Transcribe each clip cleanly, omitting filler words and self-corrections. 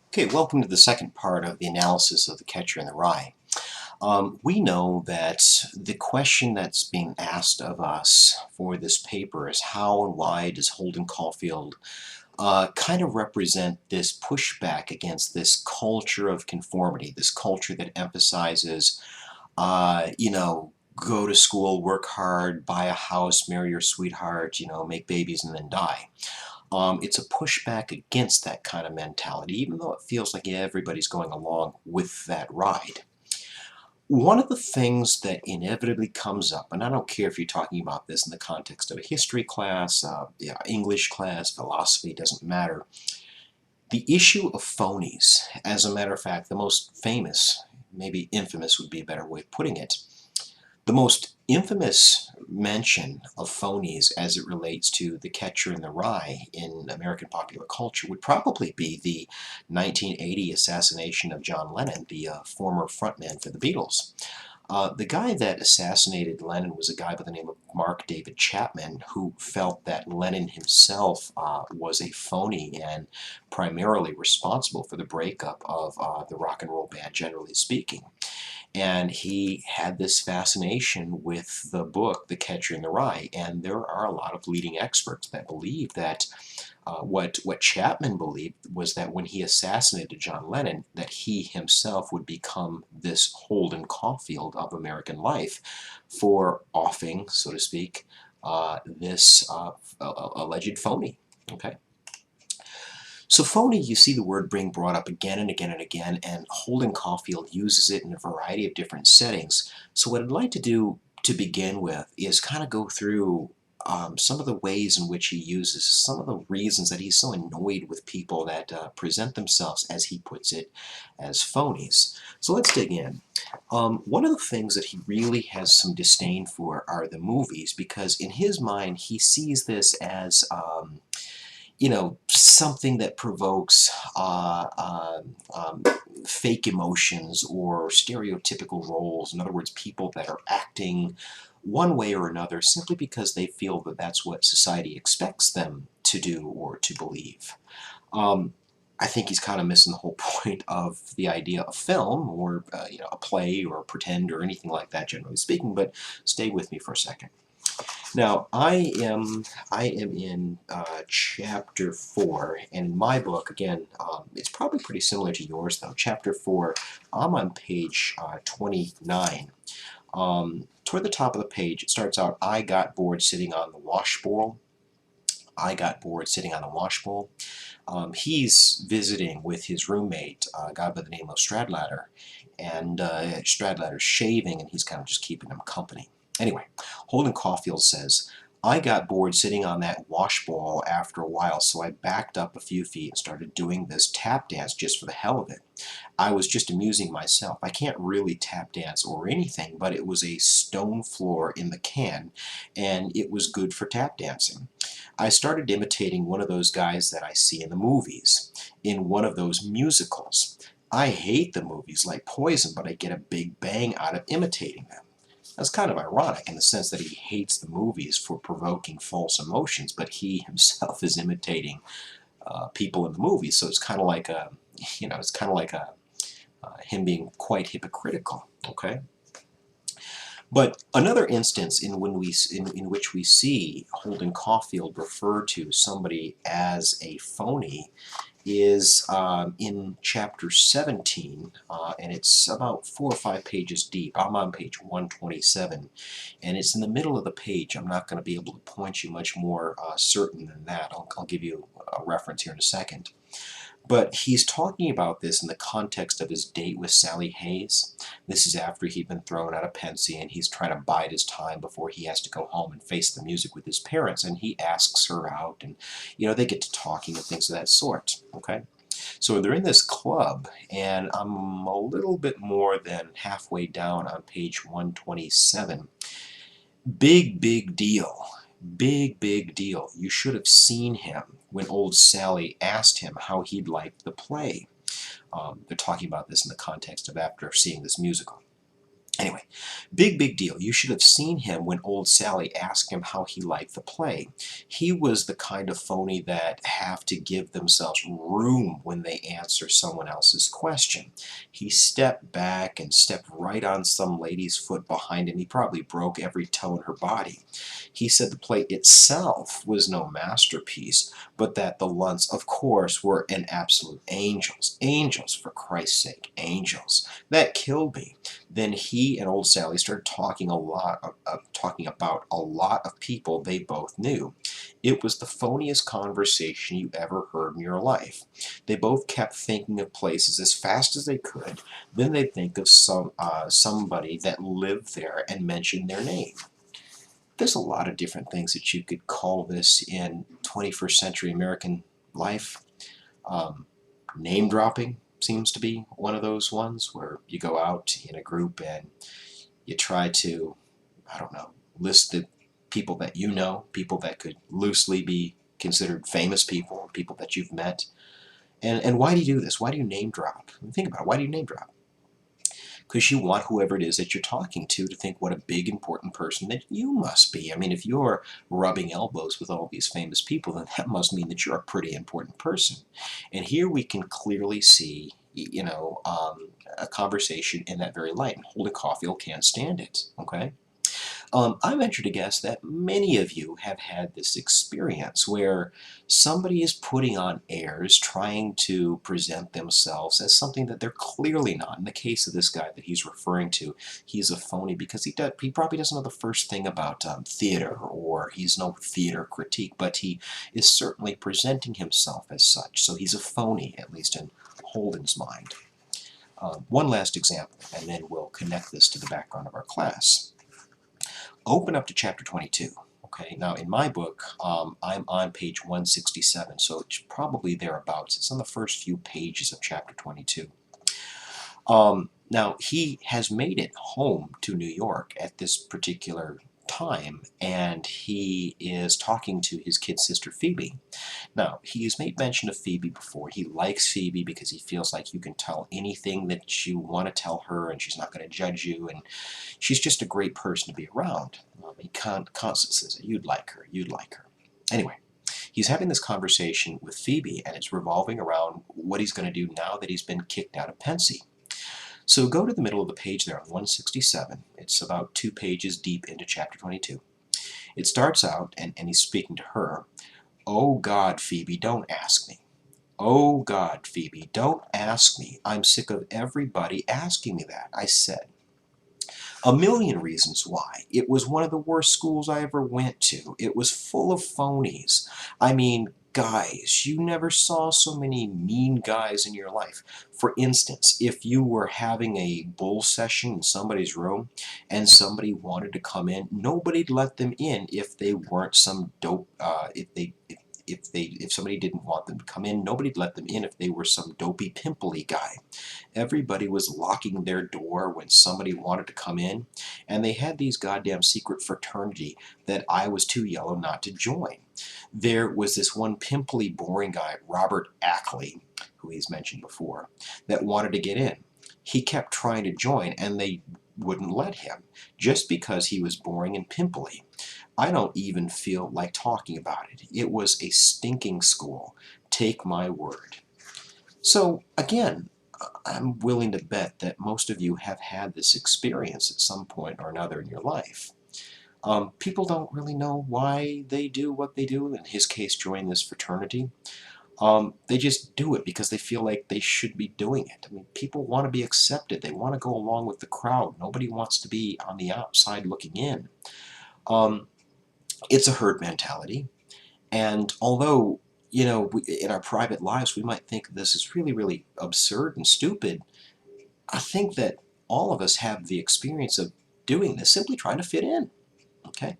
Okay, welcome to the second part of the analysis of The Catcher in the Rye. We know that the question that's being asked of us for this paper is how and why does Holden Caulfield kind of represent this pushback against this culture of conformity, this culture that emphasizes, go to school, work hard, buy a house, marry your sweetheart, make babies and then die. It's a pushback against that kind of mentality, even though it feels like everybody's going along with that ride. One of the things that inevitably comes up, and I don't care if you're talking about this in the context of a history class, English class, philosophy, doesn't matter. The issue of phonies. As a matter of fact, the most famous, maybe infamous would be a better way of putting it, the most infamous mention of phonies as it relates to The Catcher in the Rye in American popular culture would probably be the 1980 assassination of John Lennon, the former frontman for the Beatles. The guy that assassinated Lennon was a guy by the name of Mark David Chapman, who felt that Lennon himself was a phony and primarily responsible for the breakup of the rock and roll band, generally speaking. And he had this fascination with the book, The Catcher in the Rye. And there are a lot of leading experts that believe that what Chapman believed was that when he assassinated John Lennon, that he himself would become this Holden Caulfield of American life for offing, so to speak, this alleged phony. Okay. So phony, you see the word being brought up again and again and again, and Holden Caulfield uses it in a variety of different settings. So what I'd like to do to begin with is kind of go through some of the ways in which he uses, some of the reasons that he's so annoyed with people that present themselves, as he puts it, as phonies. So let's dig in. One of the things that he really has some disdain for are the movies, because in his mind he sees this as something that provokes fake emotions or stereotypical roles. In other words, people that are acting one way or another simply because they feel that that's what society expects them to do or to believe. Um, I think he's kind of missing the whole point of the idea of film or a play or a pretend or anything like that, generally speaking. But stay with me for a second. Now, I am in chapter 4, and in my book, again, it's probably pretty similar to yours, though. Chapter 4, I'm on page 29. Toward the top of the page, it starts out, I got bored sitting on the washbowl. I got bored sitting on the washbowl. He's visiting with his roommate, a guy by the name of Stradlater, and Stradlater's shaving, and he's kind of just keeping him company. Anyway, Holden Caulfield says, I got bored sitting on that washbowl after a while, so I backed up a few feet and started doing this tap dance just for the hell of it. I was just amusing myself. I can't really tap dance or anything, but it was a stone floor in the can, and it was good for tap dancing. I started imitating one of those guys that I see in the movies, in one of those musicals. I hate the movies like poison, but I get a big bang out of imitating them. That's kind of ironic in the sense that he hates the movies for provoking false emotions, but he himself is imitating people in the movies. So it's kind of like him being quite hypocritical. Okay. But another instance in which we see Holden Caulfield refer to somebody as a phony is in chapter 17, and it's about 4 or 5 pages deep. I'm on page 127, and it's in the middle of the page. I'm not going to be able to point you much more certain than that. I'll give you a reference here in a second. But he's talking about this in the context of his date with Sally Hayes. This is after he'd been thrown out of Pensy and he's trying to bide his time before he has to go home and face the music with his parents. And he asks her out, and they get to talking and things of that sort. Okay? So they're in this club, and I'm a little bit more than halfway down on page 127. Big, big deal. Big, big deal. You should have seen him when old Sally asked him how he'd like the play. They're talking about this in the context of after seeing this musical. Anyway, big deal. You should have seen him when old Sally asked him how he liked the play. He was the kind of phony that have to give themselves room when they answer someone else's question. He stepped back and stepped right on some lady's foot behind him. He probably broke every toe in her body. He said the play itself was no masterpiece, but that the Lunts, of course, were an absolute angels. Angels, for Christ's sake, angels. That killed me. Then he and old Sally started talking talking about a lot of people they both knew. It was the phoniest conversation you ever heard in your life. They both kept thinking of places as fast as they could. Then they'd think of somebody that lived there and mention their name. There's a lot of different things that you could call this in 21st century American life. Um, Name dropping seems to be one of those ones where you go out in a group and you try to, I don't know, list the people that you know, people that could loosely be considered famous people, people that you've met. And why do you do this? Why do you name drop? Think about it. Why do you name drop? Because you want whoever it is that you're talking to think what a big important person that you must be. I mean, if you're rubbing elbows with all these famous people, then that must mean that you're a pretty important person. And here we can clearly see, a conversation in that very light. And Holden Caulfield can't stand it. Okay. I venture to guess that many of you have had this experience where somebody is putting on airs, trying to present themselves as something that they're clearly not. In the case of this guy that he's referring to, he's a phony because he probably doesn't know the first thing about theater, or he's no theater critique, but he is certainly presenting himself as such. So he's a phony, at least in Holden's mind. One last example, and then we'll connect this to the background of our class. Open up to chapter 22. Okay, now in my book, I'm on page 167, so it's probably thereabouts. It's on the first few pages of chapter 22. Now, he has made it home to New York at this particular time, and he is talking to his kid sister Phoebe. Now, he's made mention of Phoebe before. He likes Phoebe because he feels like you can tell anything that you want to tell her, and she's not going to judge you, and she's just a great person to be around. He constantly says, you'd like her, you'd like her. Anyway, he's having this conversation with Phoebe, and it's revolving around what he's going to do now that he's been kicked out of Pensy. So go to the middle of the page there on 167. It's about 2 pages deep into chapter 22. It starts out, and he's speaking to her. Oh God, Phoebe, don't ask me. Oh God, Phoebe, don't ask me. I'm sick of everybody asking me that, I said. A million reasons why. It was one of the worst schools I ever went to. It was full of phonies. I mean, guys, you never saw so many mean guys in your life. For instance, if you were having a bull session in somebody's room and somebody wanted to come in, nobody'd let them in if they weren't some dope, if somebody didn't want them to come in, nobody'd let them in if they were some dopey, pimply guy. Everybody was locking their door when somebody wanted to come in, and they had these goddamn secret fraternity that I was too yellow not to join. There was this one pimply, boring guy, Robert Ackley, who he's mentioned before, that wanted to get in. He kept trying to join, and they wouldn't let him, just because he was boring and pimply. I don't even feel like talking about it. It was a stinking school. Take my word. So, again, I'm willing to bet that most of you have had this experience at some point or another in your life. People don't really know why they do what they do. In his case, join this fraternity. They just do it because they feel like they should be doing it. I mean, people want to be accepted. They want to go along with the crowd. Nobody wants to be on the outside looking in. It's a herd mentality. And although, in our private lives, we might think this is really, really absurd and stupid, I think that all of us have the experience of doing this, simply trying to fit in. Okay?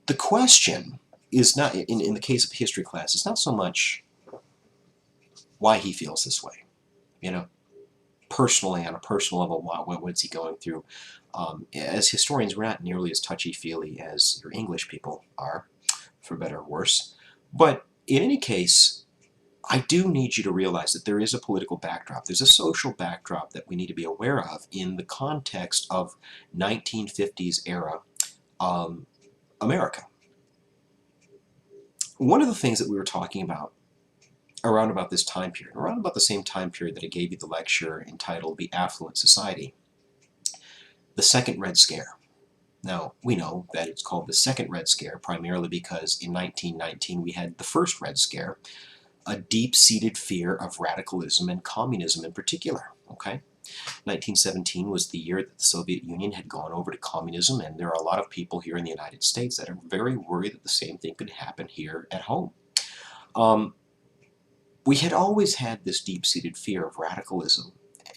The question is not, in the case of history class, it's not so much why he feels this way. Personally, on a personal level, what's he going through? As historians, we're not nearly as touchy-feely as your English people are, for better or worse. But in any case, I do need you to realize that there is a political backdrop. There's a social backdrop that we need to be aware of in the context of 1950s era America. One of the things that we were talking about around about this time period, around about the same time period that I gave you the lecture entitled The Affluent Society, the Second Red Scare. Now, we know that it's called the Second Red Scare primarily because in 1919 we had the First Red Scare, a deep-seated fear of radicalism and communism in particular. Okay, 1917 was the year that the Soviet Union had gone over to communism, and there are a lot of people here in the United States that are very worried that the same thing could happen here at home. We had always had this deep-seated fear of radicalism,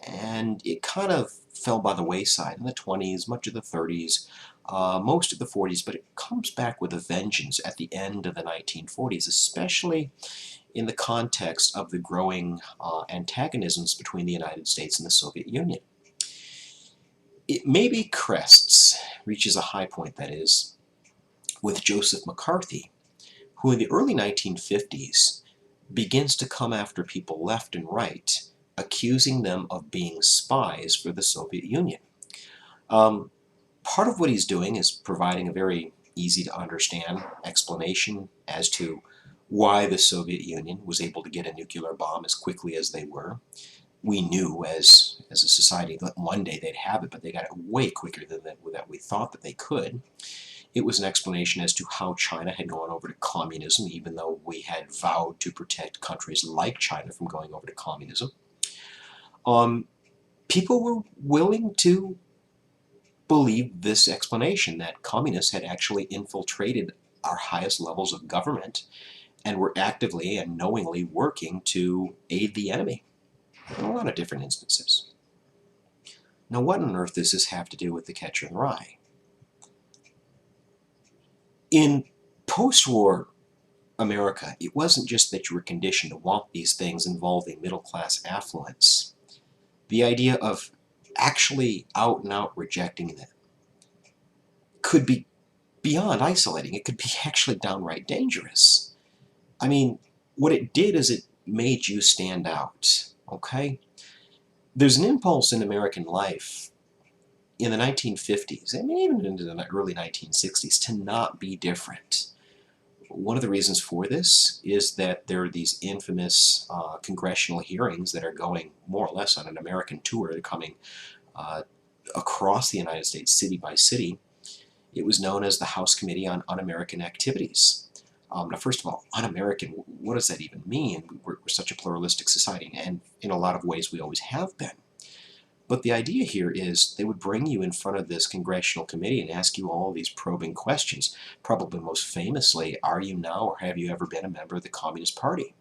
and it kind of fell by the wayside in the 20s, much of the 30s, most of the 40s, but it comes back with a vengeance at the end of the 1940s, especially in the context of the growing antagonisms between the United States and the Soviet Union. It maybe crests, reaches a high point, that is, with Joseph McCarthy, who in the early 1950s begins to come after people left and right, accusing them of being spies for the Soviet Union. Part of what he's doing is providing a very easy to understand explanation as to why the Soviet Union was able to get a nuclear bomb as quickly as they were. We knew as a society that one day they'd have it, but they got it way quicker than that we thought that they could. It was an explanation as to how China had gone over to communism, even though we had vowed to protect countries like China from going over to communism. People were willing to believe this explanation, that communists had actually infiltrated our highest levels of government and were actively and knowingly working to aid the enemy in a lot of different instances. Now, what on earth does this have to do with the Catcher in the Rye? In post-war America, it wasn't just that you were conditioned to want these things involving middle-class affluence. The idea of actually out and out rejecting them could be beyond isolating. It could be actually downright dangerous. I mean, what it did is it made you stand out, okay? There's an impulse in American life in the 1950s, I mean even into the early 1960s, to not be different. One of the reasons for this is that there are these infamous congressional hearings that are going more or less on an American tour. They're coming across the United States, city by city. It was known as the House Committee on Un-American Activities. Now, first of all, un-American, what does that even mean? We're such a pluralistic society, and in a lot of ways we always have been. But the idea here is they would bring you in front of this congressional committee and ask you all these probing questions. Probably most famously, are you now or have you ever been a member of the Communist Party?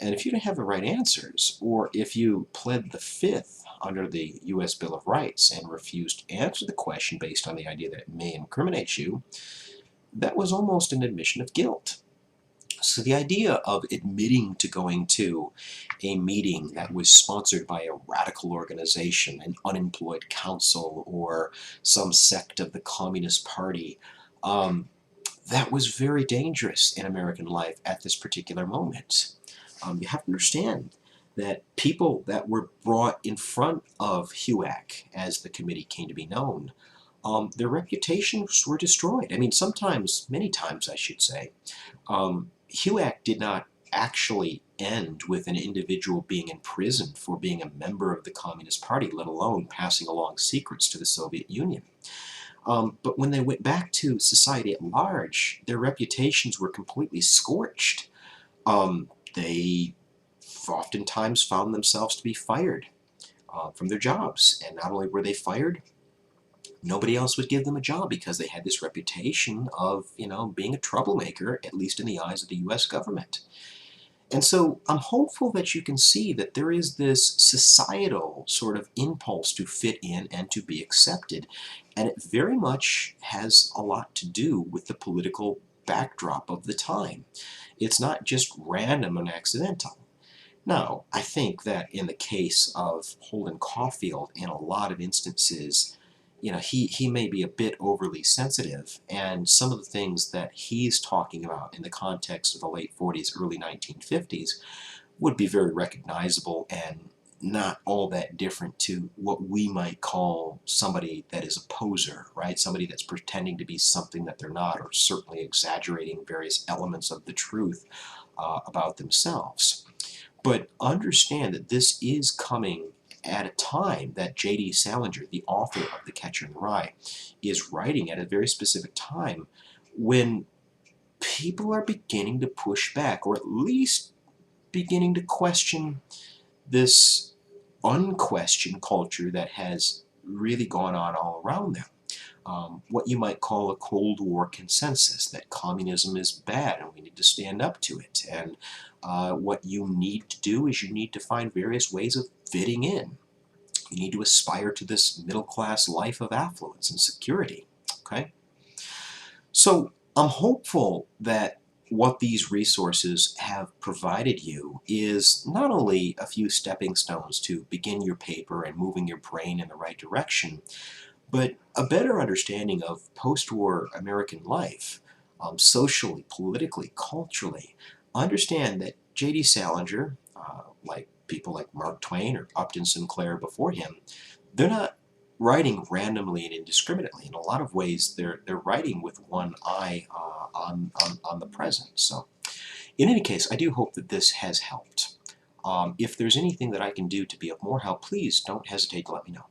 And if you didn't have the right answers, or if you pled the Fifth under the U.S. Bill of Rights and refused to answer the question based on the idea that it may incriminate you, that was almost an admission of guilt. So the idea of admitting to going to a meeting that was sponsored by a radical organization, an unemployed council, or some sect of the Communist Party, that was very dangerous in American life at this particular moment. You have to understand that people that were brought in front of HUAC, as the committee came to be known, their reputations were destroyed. I mean, sometimes, many times I should say, HUAC did not actually end with an individual being imprisoned for being a member of the Communist Party, let alone passing along secrets to the Soviet Union. But when they went back to society at large, their reputations were completely scorched. They oftentimes found themselves to be fired from their jobs. And not only were they fired, nobody else would give them a job because they had this reputation of, being a troublemaker, at least in the eyes of the U.S. government. And so I'm hopeful that you can see that there is this societal sort of impulse to fit in and to be accepted. And it very much has a lot to do with the political backdrop of the time. It's not just random and accidental. Now, I think that in the case of Holden Caulfield, in a lot of instances, he may be a bit overly sensitive, and some of the things that he's talking about in the context of the late 40s, early 1950s would be very recognizable and not all that different to what we might call somebody that is a poser, right? Somebody that's pretending to be something that they're not, or certainly exaggerating various elements of the truth about themselves. But understand that this is coming at a time that J.D. Salinger, the author of The Catcher in the Rye, is writing at a very specific time when people are beginning to push back, or at least beginning to question this unquestioned culture that has really gone on all around them. What you might call a Cold War consensus that communism is bad and we need to stand up to it. And what you need to do is you need to find various ways of fitting in. You need to aspire to this middle class life of affluence and security. Okay? So I'm hopeful that what these resources have provided you is not only a few stepping stones to begin your paper and moving your brain in the right direction, but a better understanding of post-war American life, socially, politically, culturally. Understand that J.D. Salinger, like people like Mark Twain or Upton Sinclair before him, they're not writing randomly and indiscriminately. In a lot of ways, they're writing with one eye on the present. So, in any case, I do hope that this has helped. If there's anything that I can do to be of more help, please don't hesitate to let me know.